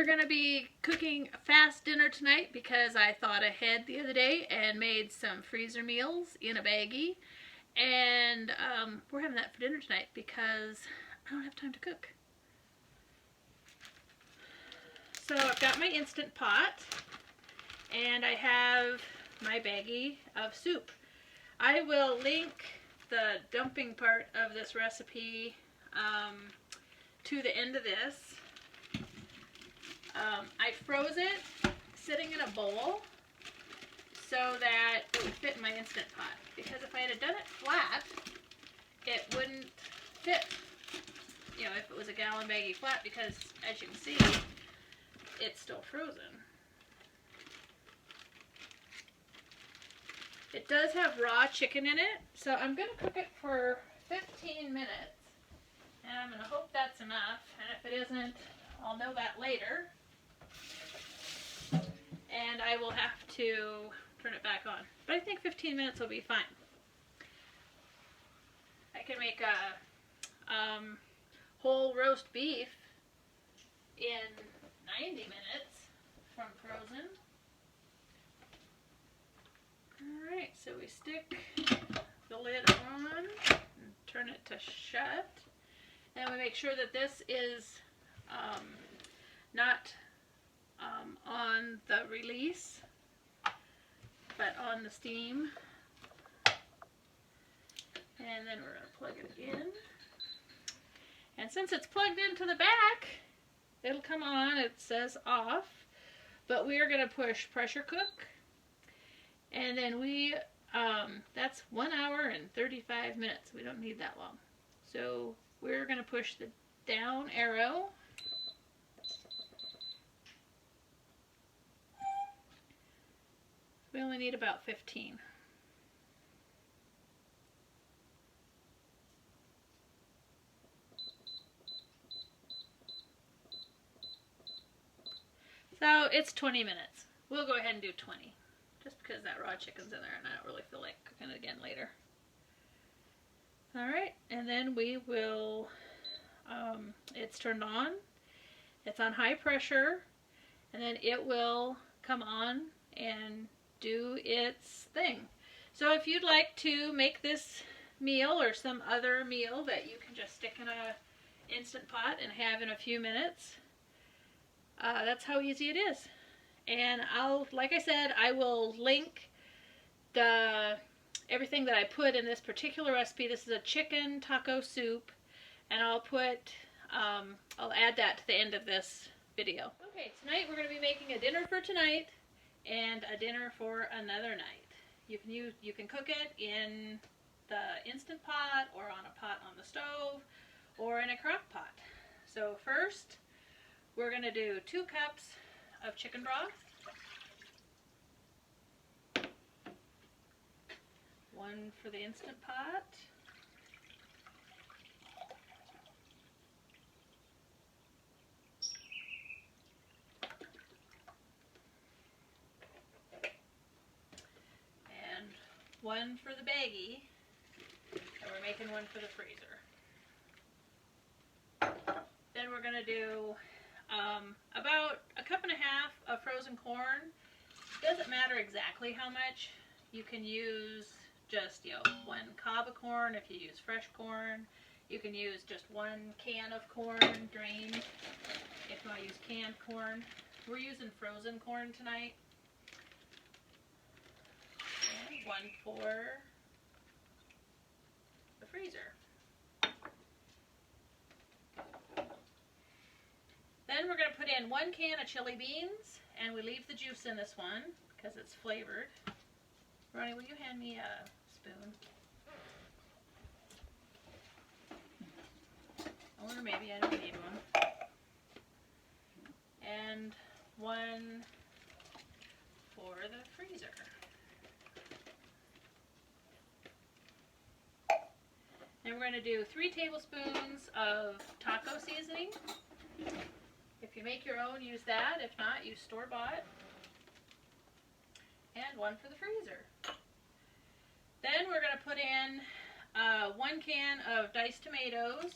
we're going to be cooking a fast dinner tonight because I thought ahead the other day and made some freezer meals in a baggie. And we're having that for dinner tonight because I don't have time to cook. So I've got my Instant Pot and I have my baggie of soup. I will link the dumping part of this recipe to the end of this. I froze it sitting in a bowl so that it would fit in my Instant Pot, because if I had done it flat, it wouldn't fit, you know, if it was a gallon baggie flat, because as you can see, it's still frozen. It does have raw chicken in it, so I'm going to cook it for 15 minutes, and I'm going to hope that's enough, and if it isn't, I'll know that later, and I will have to turn it back on. But I think 15 minutes will be fine. I can make a whole roast beef in 90 minutes from frozen. Alright, so we stick the lid on and turn it to shut. And we make sure that this is not on the release, but on the steam. And then we're going to plug it in. And since it's plugged into the back, it'll come on. It says off. But we are going to push pressure cook. And then that's 1 hour and 35 minutes. We don't need that long. So we're going to push the down arrow. We only need about 15. So it's 20 minutes. We'll go ahead and do 20. Just because that raw chicken's in there and I don't really feel like cooking it again later. Alright, and then we will, it's turned on. It's on high pressure. And then it will come on and do its thing. So if you'd like to make this meal or some other meal that you can just stick in a Instant Pot and have in a few minutes, that's how easy it is. And like I said, I will link everything that I put in this particular recipe. This is a chicken taco soup, and I'll add that to the end of this video. Okay, tonight we're going to be making a dinner for tonight and a dinner for another night. You can cook it in the Instant Pot or on a pot on the stove or in a crock pot. So first, we're going to do 2 cups of chicken broth, 1 for the Instant Pot, and 1 for the baggie, and we're making 1 for the freezer. Then we're going to do about a cup and a half of frozen corn. Doesn't matter exactly how much. You can use just 1 cob of corn if you use fresh corn. You can use just 1 can of corn drained if you want to use canned corn. We're using frozen corn tonight. And 1 for the freezer. Then we're going to put in 1 can of chili beans, and we leave the juice in this one because it's flavored. Ronnie, will you hand me a spoon? Or maybe I don't need one. And 1 for the freezer. And we're going to do 3 tablespoons of taco seasoning. If you make your own, use that. If not, use store-bought. And 1 for the freezer. Then we're going to put in 1 can of diced tomatoes.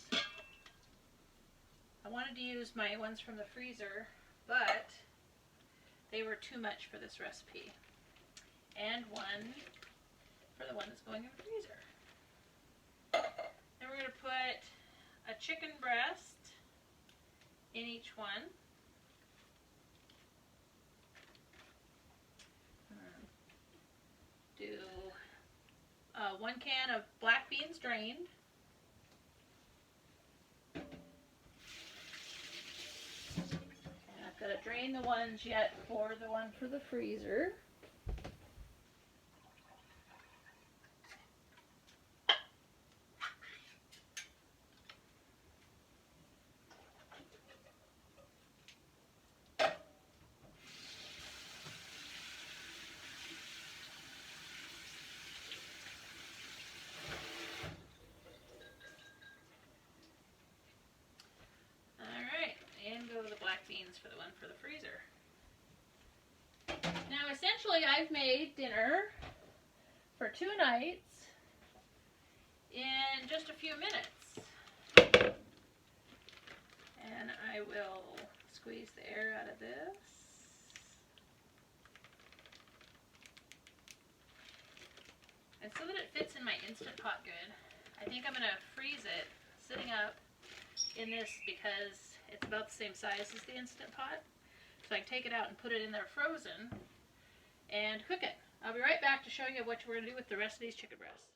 I wanted to use my ones from the freezer but they were too much for this recipe. And one for the one that's going in the freezer. Then we're going to put a chicken breast in each one. Do 1 can of black beans drained. And I've got to drain the ones yet for the one for the freezer. Beans for the one for the freezer. Now essentially I've made dinner for 2 nights in just a few minutes. And I will squeeze the air out of this. And so that it fits in my Instant Pot good, I think I'm going to freeze it sitting up in this because it's about the same size as the Instant Pot. So I can take it out and put it in there frozen and cook it. I'll be right back to show you what we're going to do with the rest of these chicken breasts.